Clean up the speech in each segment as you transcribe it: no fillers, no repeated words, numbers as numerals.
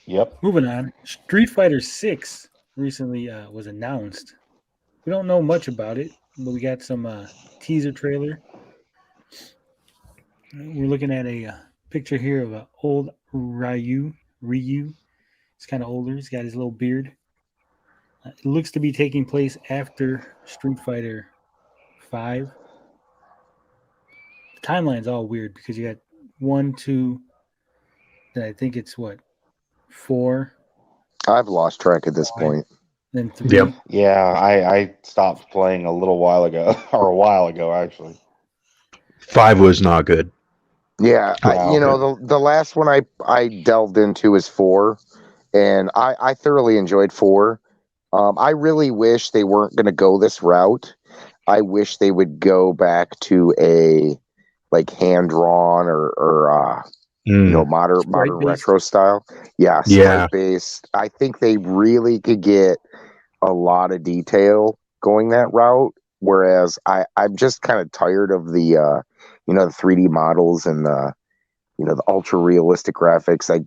Yep. Moving on, Street Fighter 6 recently was announced. We don't know much about it, but we got some teaser trailer. We're looking at a picture here of an old Ryu. He's kind of older. He's got his little beard. It looks to be taking place after Street Fighter 5. The timeline's all weird because you got 1, 2, then I think it's what, 4, I've lost track at this 5, point. then Yep. 3. Yeah, I stopped playing a little while ago, or a while ago actually. 5 was not good. Yeah, Wow. the last one I delved into is 4, and I thoroughly enjoyed 4. I really wish they weren't going to go this route. I wish they would go back to a like hand drawn or modern Sprite-based. retro style. Yeah, Yeah. sprite based. I think they really could get a lot of detail going that route. Whereas I'm just kind of tired of the the 3D models and the ultra realistic graphics. I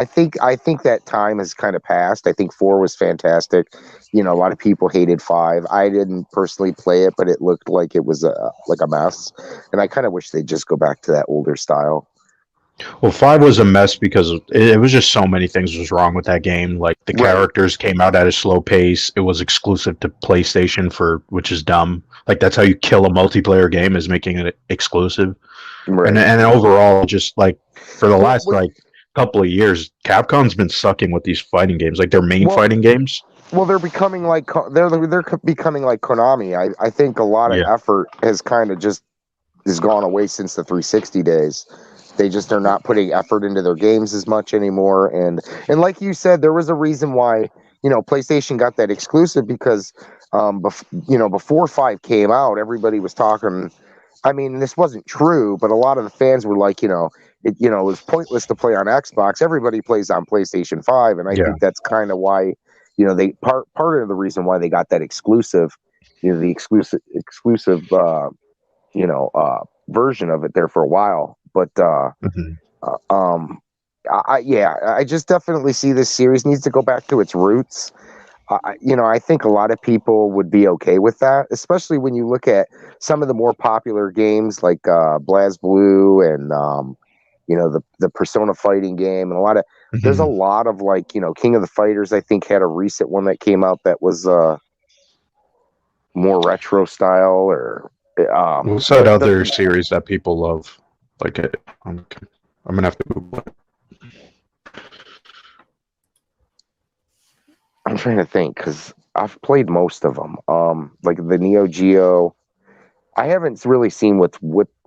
think that time has kind of passed. I think 4 was fantastic. A lot of people hated 5. I didn't personally play it, but it looked like it was like a mess. And I kind of wish they'd just go back to that older style. Well, 5 was a mess because it was just so many things was wrong with that game. Like the Right. characters came out at a slow pace. It was exclusive to PlayStation which is dumb. Like that's how you kill a multiplayer game, is making it exclusive. Right. And overall, just like for the last Well, like couple of years, Capcom's been sucking with these fighting games, like their main fighting games. Well, they're becoming like they're becoming like Konami. I think a lot of effort has kind of just has gone away since the 360 days. They just are not putting effort into their games as much anymore. And like you said, there was a reason why PlayStation got that exclusive because before 5 came out, everybody was talking. I mean, this wasn't true, but a lot of the fans were like, it was pointless to play on Xbox. Everybody plays on PlayStation 5, and I think that's kind of why, they part of the reason why they got that exclusive, the exclusive version of it there for a while. But I just definitely see this series needs to go back to its roots. I think a lot of people would be okay with that, especially when you look at some of the more popular games like BlazBlue and the Persona fighting game, and a lot of there's a lot of like King of the Fighters. I think had a recent one that came out that was more retro style or. What's that other series that people love? Like I'm gonna have to Google it. I'm trying to think because I've played most of them. Like the Neo Geo. I haven't really seen what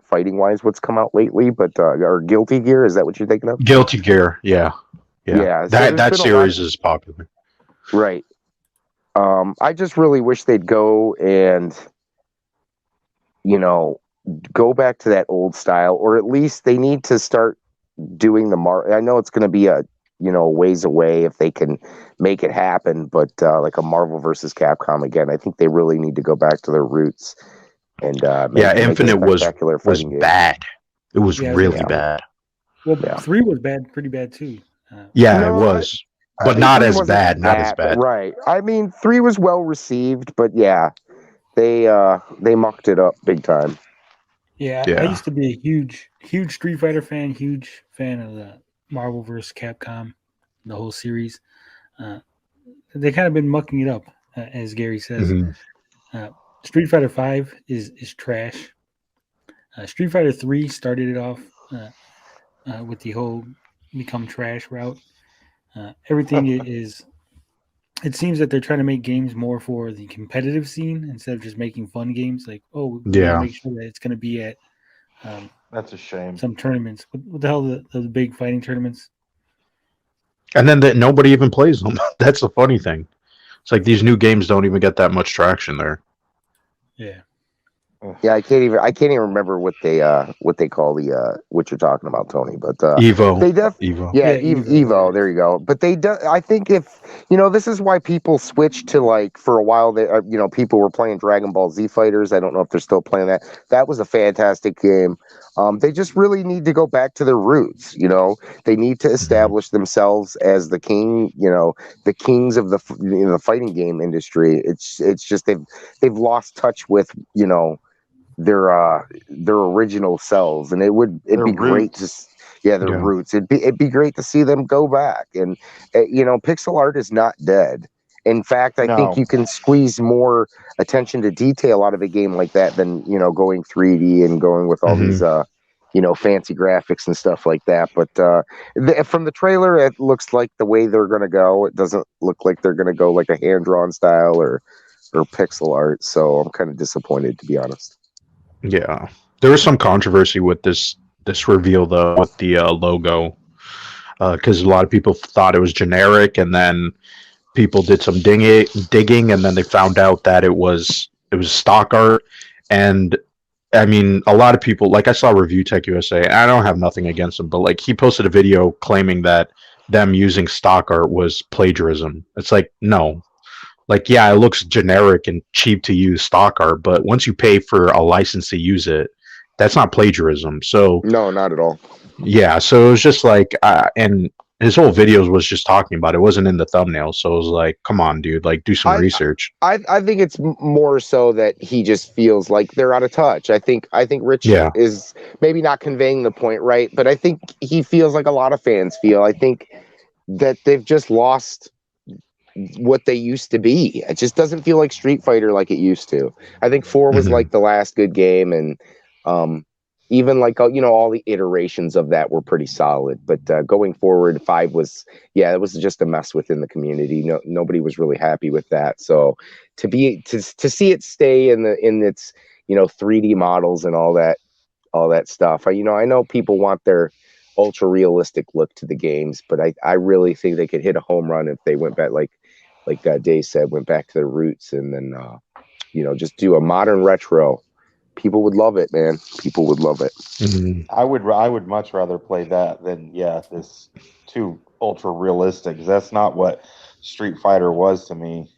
fighting wise what's come out lately, but or Guilty Gear, is that what you're thinking of? Guilty Gear, yeah. So that series is popular. Right. I just really wish they'd go and go back to that old style, or at least they need to start doing I know it's going to be a ways away if they can make it happen, but like a Marvel versus Capcom again, I think they really need to go back to their roots and Infinite was bad. It was really bad. Well, 3 was bad, pretty bad too. It was, but not as bad. Not as bad. Right. I mean, 3 was well received, but they mucked it up big time. Yeah, I used to be a huge Street Fighter fan, huge fan of the Marvel vs. Capcom, the whole series. They kind of been mucking it up, as Gary says. Street Fighter 5 is trash. Street Fighter 3 started it off with the whole become trash route. Everything is. It seems that they're trying to make games more for the competitive scene instead of just making fun games. Like, we're gonna make sure that it's going to be at. That's a shame. Some tournaments. What the hell? The big fighting tournaments. And then nobody even plays them. That's the funny thing. It's like these new games don't even get that much traction there. Yeah. Yeah, I can't even remember what they call the what you're talking about, Tony. But Evo. they Evo. yeah, Yeah, Evo. There you go. But I think if this is why people switched to, like, for a while. They people were playing Dragon Ball Z Fighters. I don't know if they're still playing that. That was a fantastic game. They just really need to go back to their roots. They need to establish themselves as the king. The kings of the fighting game industry. It's just they've lost touch with their original selves, and it'd Their be great roots. their Yeah. roots. It'd be great to see them go back. And pixel art is not dead. In fact, I think No. you can squeeze more attention to detail out of a game like that than going 3D and going with all these fancy graphics and stuff like that. But from the trailer, it looks like the way they're going to go. It doesn't look like they're going to go like a hand-drawn style or pixel art. So I'm kind of disappointed, to be honest. Yeah. There was some controversy with this reveal though, with the logo, because a lot of people thought it was generic, and then people did some digging, and then they found out that it was stock art. And I mean, a lot of people, like I saw Review Tech USA. I don't have nothing against him, but like he posted a video claiming that them using stock art was plagiarism. It's like, no. Like, yeah, it looks generic and cheap to use stock art, but once you pay for a license to use it, that's not plagiarism. So No, not at all. yeah, so it was just like, and his whole videos was just talking about it. It wasn't in the thumbnail, so it was like, come on, dude, like do some I research. I think it's more so that he just feels like they're out of touch. I think Rich Yeah. is maybe not conveying the point right, but I think he feels like a lot of fans feel. I think that they've just lost what they used to be. It just doesn't feel like Street Fighter like it used to. I think 4 was Hmm. like the last good game, and even like all the iterations of that were pretty solid. But going forward, 5 was, yeah, it was just a mess within the community. Nobody was really happy with that. So to see it stay in its 3D models and all that stuff. I know people want their ultra realistic look to the games, but I really think they could hit a home run if they went back, like Dave said, went back to their roots, and then just do a modern retro. People would love it, man. People would love it. Hmm. I would much rather play that than this too ultra realistic. 'Cause that's not what Street Fighter was to me.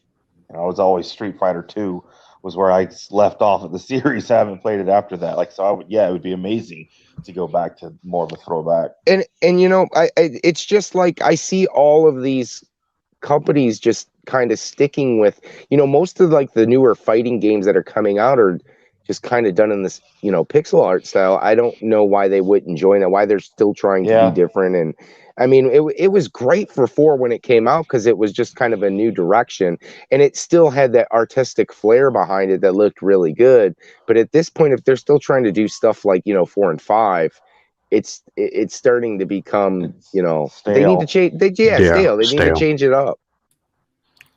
It was always Street Fighter 2 was where I left off of the series. I haven't played it after that. Like, so it would be amazing to go back to more of a throwback. And it's just like I see all of these companies just kind of sticking with, most of like the newer fighting games that are coming out are just kind of done in this, pixel art style. I don't know why they wouldn't join it, why they're still trying to be Yeah. different. And I mean, it was great for 4 when it came out because it was just kind of a new direction, and it still had that artistic flair behind it that looked really good. But at this point, if they're still trying to do stuff like 4 and 5, it's starting to become, they need to Stale. change. Yeah, Stale. They need to stale. change it up.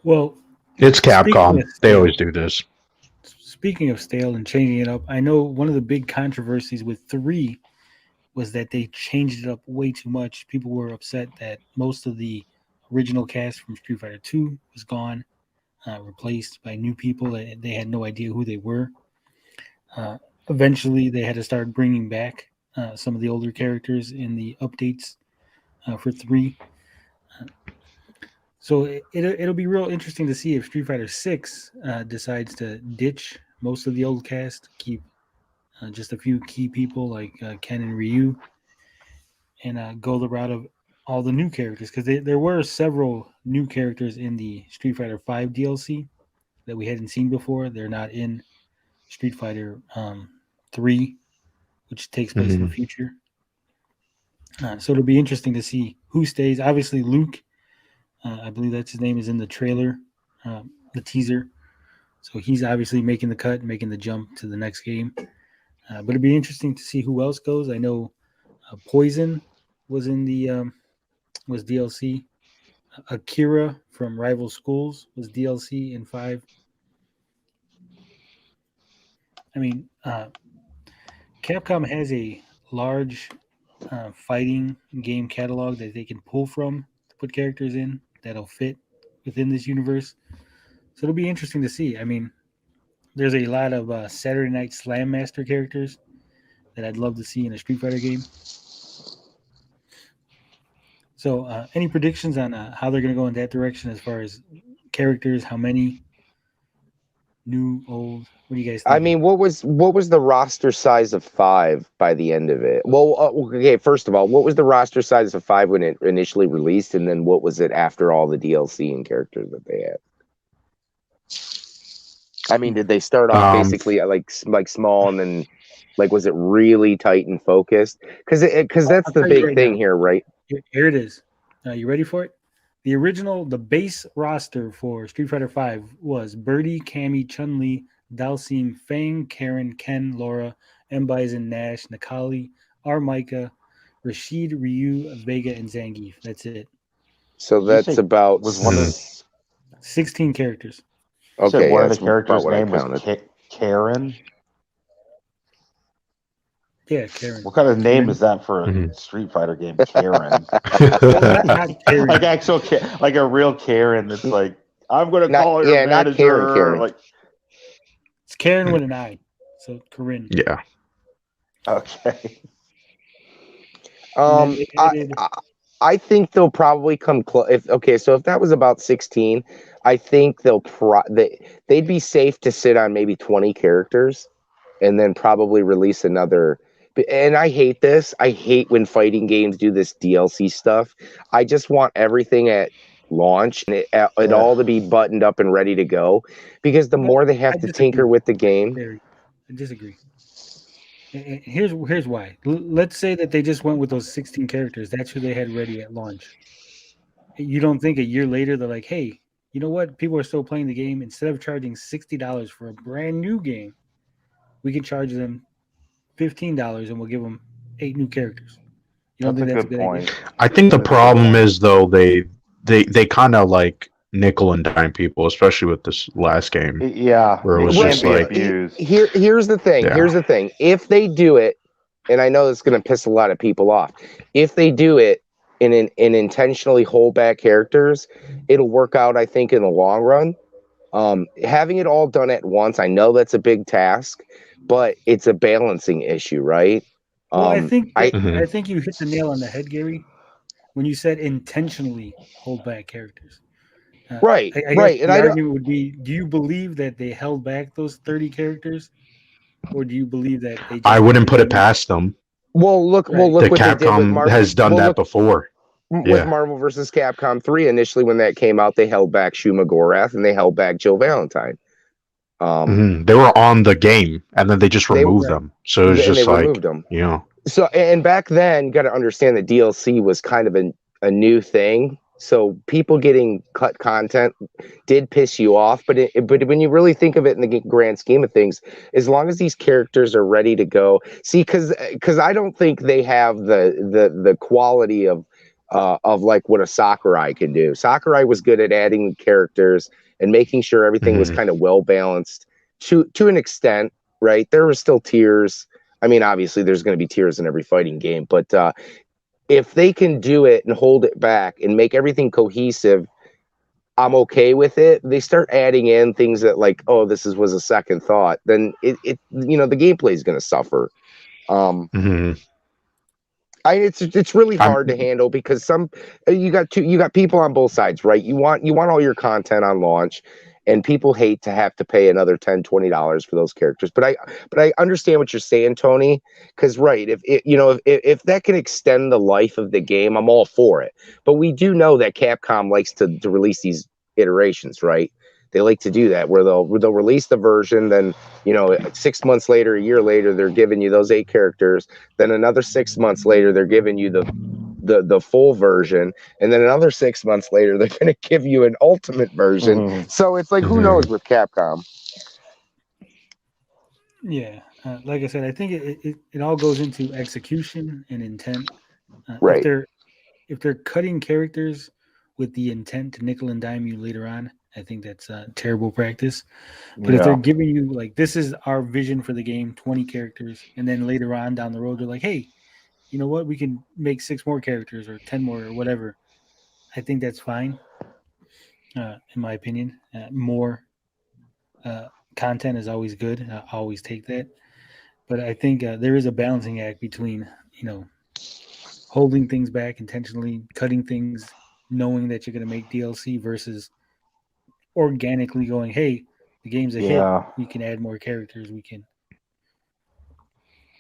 Well, It's speaking Capcom. of They stale, always do this. speaking of stale and changing it up, I know one of the big controversies with 3 was that they changed it up way too much. People were upset that most of the original cast from Street Fighter 2 was gone, replaced by new people that they had no idea who they were. Uh, Eventually, they had to start bringing back some of the older characters in the updates for 3. So it'll be real interesting to see if Street Fighter 6 decides to ditch most of the old cast, keep just a few key people like Ken and Ryu, and go the route of all the new characters, because there were several new characters in the Street Fighter 5 DLC that we hadn't seen before. They're not in Street Fighter 3, which takes place in the Hmm. future. So it'll be interesting to see who stays. Obviously, Luke, I believe that's his name, is in the trailer, the teaser. So he's obviously making the cut, making the jump to the next game. But it'd be interesting to see who else goes. I know Poison was in the was DLC. Akira from Rival Schools was DLC in 5. I mean, Capcom has a large fighting game catalog that they can pull from to put characters in that'll fit within this universe. So it'll be interesting to see. I mean, there's a lot of Saturday Night Slam Master characters that I'd love to see in a Street Fighter game. So, any predictions on how they're going to go in that direction as far as characters? How many? New, old? What do you guys think? I mean, what was the roster size of 5 by the end of it? Well, okay, first of all, what was the roster size of 5 when it initially released, and then what was it after all the DLC and characters that they had? I mean, did they start off basically like small, and then like was it really tight and focused? Because that's the big thing here, right? Here it is. You ready for it? The base roster for Street Fighter V was Birdie, Cammy, Chun-Li, Dalsim, Fang, Karen, Ken, Laura, M. Bison, Nash, Nakali, Armika, Rashid, Ryu, Vega, and Zangief. That's it. So that's about 16 characters. Okay, so one of the characters' name was Karen. Yeah, Karen. What kind of name is that for a Street Fighter game? Karen. Not Karen. Like actual, like a real Karen. That's like I'm going to call her your manager. Not Karen. Like it's Karen with an I, so Corinne. Yeah. Okay. I think they'll probably come close. So if that was about 16, I think they'd be safe to sit on maybe 20 characters, and then probably release another. And I hate this. I hate when fighting games do this DLC stuff. I just want everything at launch and it all to be buttoned up and ready to go. Because the more they have to tinker with the game. I disagree. And here's why. Let's say that they just went with those 16 characters. That's who they had ready at launch. You don't think a year later they're like, hey, you know what? People are still playing the game. Instead of charging $60 for a brand new game, we can charge them $15 and we'll give them 8 new characters. You don't think that's a good point? I think the problem is though they kind of like nickel and dime people, especially with this last game. Yeah, where it was just like here's the thing. Yeah. Here's the thing. If they do it, and I know it's going to piss a lot of people off, if they do it and intentionally hold back characters, it'll work out. I think in the long run. Having it all done at once, I know that's a big task, but it's a balancing issue, right? Well, I think you hit the nail on the head, Gary, when you said intentionally hold back characters. Right. And the argument would be: do you believe that they held back those 30 characters, or do you believe that they? I wouldn't put it past them. Well, look what Capcom they did with Marvel. Has done that before. With Marvel vs. Capcom 3, initially when that came out, they held back Shuma Gorath and they held back Jill Valentine. They were on the game, and then they just removed them. So it was just like, you know. So, and back then, you got to understand that DLC was kind of a new thing. So people getting cut content did piss you off, but when you really think of it in the grand scheme of things, as long as these characters are ready to go, see, because I don't think they have the quality of like what a Sakurai can do. Sakurai was good at adding characters and making sure everything was kind of well balanced to an extent, right? There were still tiers. I mean, obviously there's going to be tiers in every fighting game, but if they can do it and hold it back and make everything cohesive, I'm okay with it. They start adding in things that like, oh, this was a second thought, then it the gameplay is going to suffer. It's really hard to handle because you got people on both sides, right? You want all your content on launch, and people hate to have to pay another $10-$20 for those characters. But I understand what you're saying, Tony, because right, if that can extend the life of the game, I'm all for it. But we do know that Capcom likes to release these iterations, right? They like to do that where they'll release the version, then 6 months later, a year later, they're giving you those 8 characters. Then another 6 months later, they're giving you the full version, and then another 6 months later, they're going to give you an ultimate version. So it's like, who knows with Capcom? Yeah, like I said, I think it all goes into execution and intent. Right. If they're cutting characters with the intent to nickel and dime you later on, I think that's a terrible practice. But if they're giving you like, this is our vision for the game, 20 characters, and then later on down the road, they're like, hey, you know what? We can make 6 more characters or 10 more or whatever. I think that's fine, in my opinion. More content is always good. I always take that. But I think there is a balancing act between, holding things back intentionally, cutting things, knowing that you're going to make DLC versus organically going, hey, the game's a hit. We can add more characters. We can.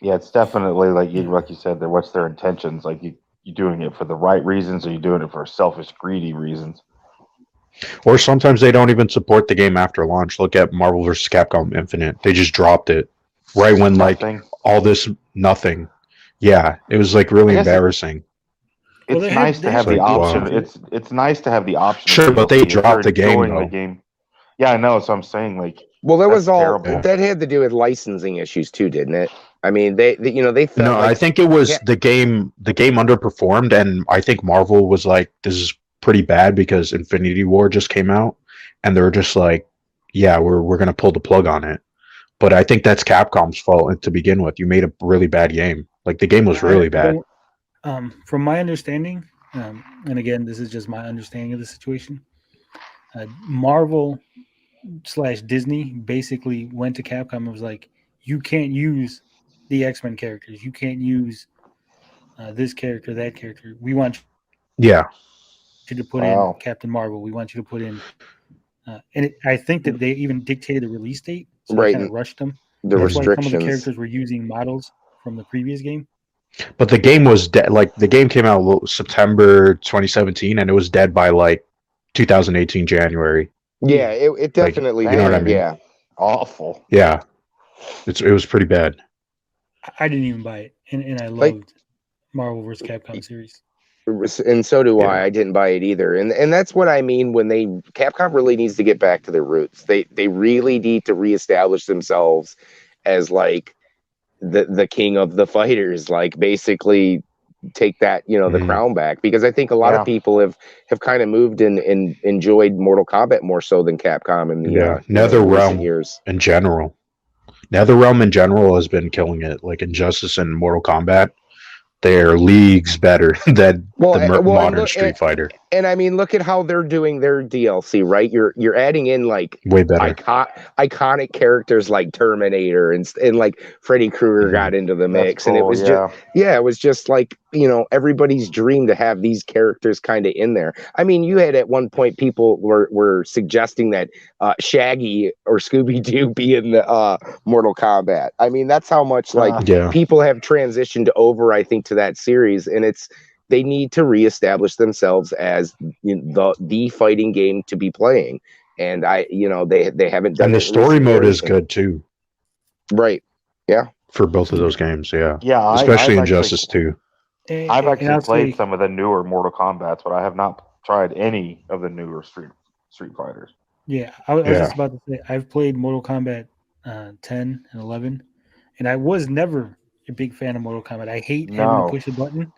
Yeah, it's definitely like you said. What's their intentions? Like you doing it for the right reasons, or you doing it for selfish, greedy reasons? Or sometimes they don't even support the game after launch. Look at Marvel vs. Capcom Infinite. They just dropped it right when all this nothing. Yeah, it was like really embarrassing. It's nice to have the option. Wow. It's nice to have the option. Sure, but they dropped the game though. Yeah, I know. So I'm saying well, that was all terrible. That had to do with licensing issues too, didn't it? I mean, they felt no. I think it was the game. The game underperformed, and I think Marvel was like, "This is pretty bad," because Infinity War just came out, and they were just like, "Yeah, we're gonna pull the plug on it." But I think that's Capcom's fault to begin with. You made a really bad game. Like the game was really bad. From my understanding, and again, this is just my understanding of the situation. Marvel / Disney basically went to Capcom and was like, "You can't use the X-Men characters. You can't use this character, that character. We want you to put in Captain Marvel. We want you to put in." I think that they even dictated the release date, so they kind of rushed them. That's restrictions. Why some of the characters were using models from the previous game. But the game was dead. Like the game came out September 2017, and it was dead by like 2018 January. Yeah, it definitely. You know what I mean? Yeah, awful. Yeah, it was pretty bad. I didn't even buy it, and I loved Marvel vs. Capcom series. And so do I. I didn't buy it either, and that's what I mean when Capcom really needs to get back to their roots. They really need to reestablish themselves as like the king of the fighters, like basically take that the crown back, because I think a lot of people have kind of moved and enjoyed Mortal Kombat more so than Capcom in the NetherRealm years in general. NetherRealm in general has been killing it. Like Injustice and Mortal Kombat, they're leagues better than modern Street Fighter. And I mean, look at how they're doing their DLC, right? You're adding in like way better iconic characters like Terminator and like Freddy Krueger got into the mix, and it was it was just like everybody's dream to have these characters kind of in there. I mean, you had at one point people were suggesting that Shaggy or Scooby-Doo be in the Mortal Kombat. I mean, that's how much people have transitioned over, I think, to that series, and they need to reestablish themselves as the fighting game to be playing, and they haven't done. And the story mode is good too, right? Yeah, for both of those games, yeah, I've especially Injustice 2. I've actually played some of the newer Mortal Kombats, but I have not tried any of the newer Street Fighters. Yeah, I was just about to say I've played Mortal Kombat 10 and 11, and I was never a big fan of Mortal Kombat. I hate having to push a button.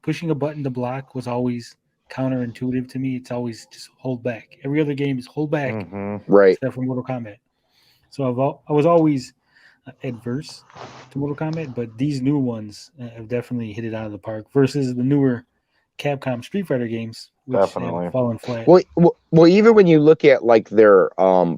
Pushing a button to block was always counterintuitive to me. It's always just hold back. Every other game is hold back, right? Except for Mortal Kombat. So I was always adverse to Mortal Kombat, but these new ones have definitely hit it out of the park versus the newer Capcom Street Fighter games, which have fallen flat. Well, even when you look at like their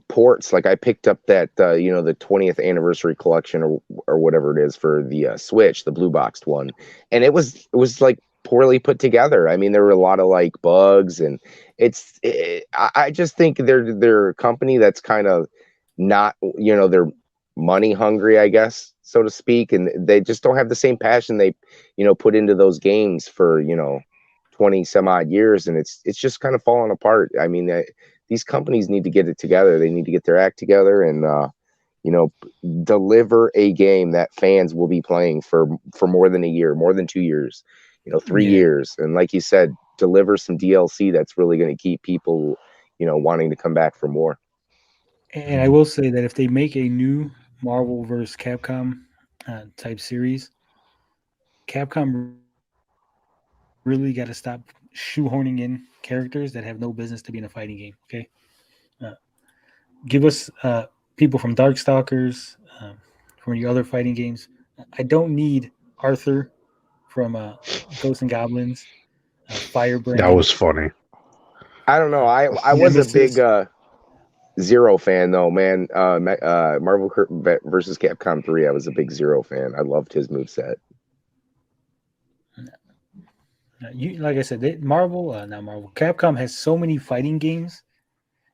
ports, like I picked up that the 20th anniversary collection or whatever it is for the Switch, the blue boxed one, and it was like poorly put together. I mean, there were a lot of like bugs, and I just think they're a company that's kind of not, they're money hungry, I guess, so to speak, and they just don't have the same passion they put into those games for 20 some odd years, and it's just kind of falling apart. I mean, these companies need to get it together. They need to get their act together and deliver a game that fans will be playing for more than a year, more than 2 years, 3 years. And like you said, deliver some DLC that's really going to keep people, wanting to come back for more. And I will say that if they make a new Marvel vs. Capcom type series, Capcom really got to stop shoehorning in characters that have no business to be in a fighting game. Okay, give us people from Darkstalkers, from your other fighting games. I don't need Arthur from Ghosts and Goblins, Firebrand. That was funny. I don't know. I was a big Zero fan though, man. Marvel versus Capcom 3. I was a big Zero fan. I loved his moveset. Like I said, not Marvel. Capcom has so many fighting games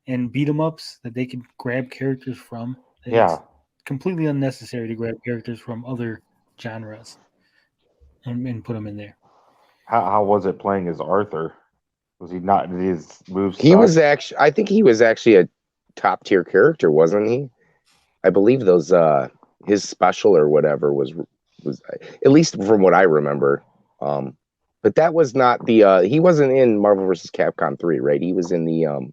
and beat 'em ups that they can grab characters from. Yeah. It's completely unnecessary to grab characters from other genres and put them in there. How was it playing as Arthur? Was he not? Did his moves? He was actually. I think he was actually a top tier character, wasn't he? I believe those his special or whatever was at least from what I remember. But that was not the he wasn't in Marvel vs. Capcom 3, right? He was in the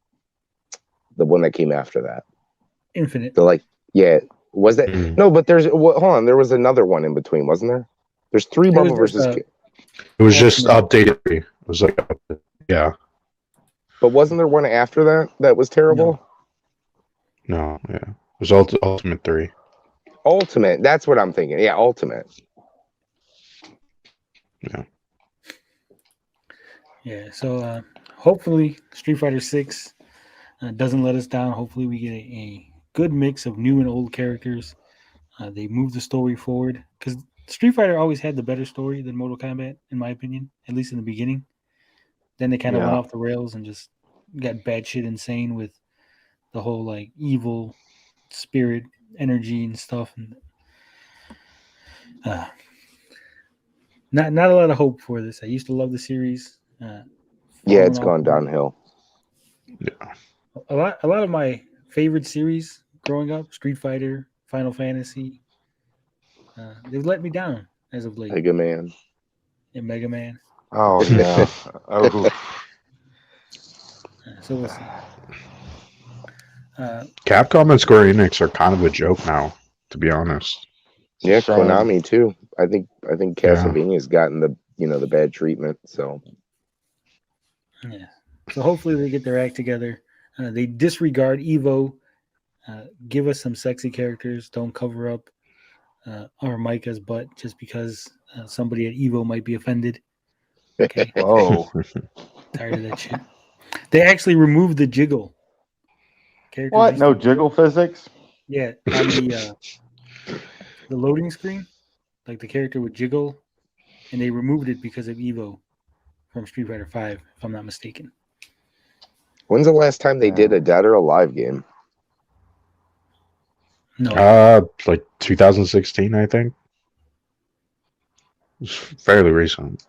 one that came after that. Infinite. Was that no? But hold on, there was another one in between, wasn't there? There's 3 Marvel vs. It was just updated. It was like, yeah. But wasn't there one after that was terrible? No, yeah. It was Ultimate 3. Ultimate, that's what I'm thinking. Yeah, Ultimate. Yeah. Yeah, so hopefully Street Fighter 6 doesn't let us down. Hopefully we get a good mix of new and old characters. They move the story forward because Street Fighter always had the better story than Mortal Kombat, in my opinion, at least in the beginning. Then they kind of went off the rails and just got bad shit insane with the whole like evil spirit energy and stuff. And not a lot of hope for this. I used to love the series. It's gone downhill. Yeah. A lot of my favorite series growing up, Street Fighter, Final Fantasy, they've let me down as of late. Mega Man. And Mega Man. Oh yeah. So we'll see. Capcom and Square Enix are kind of a joke now, to be honest. Yeah, Konami too. I think Castlevania's gotten the bad treatment. So yeah. So hopefully they get their act together. They disregard Evo. Give us some sexy characters. Don't cover up our Micah's butt just because somebody at Evo might be offended. Okay. Oh. Tired of that shit. They actually removed the jiggle. What? No jiggle physics? Yeah, on the loading screen, like the character would jiggle, and they removed it because of Evo from Street Fighter 5, if I'm not mistaken. When's the last time they did a Dead or Alive game? No. Like 2016, I think. It's fairly recent.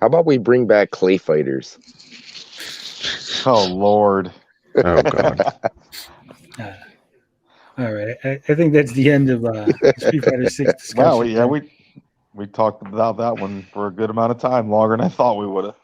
How about we bring back Clay Fighters? Oh Lord. Oh God. All right. I think that's the end of Street Fighter 6 discussion. Well, yeah, we talked about that one for a good amount of time, longer than I thought we would have.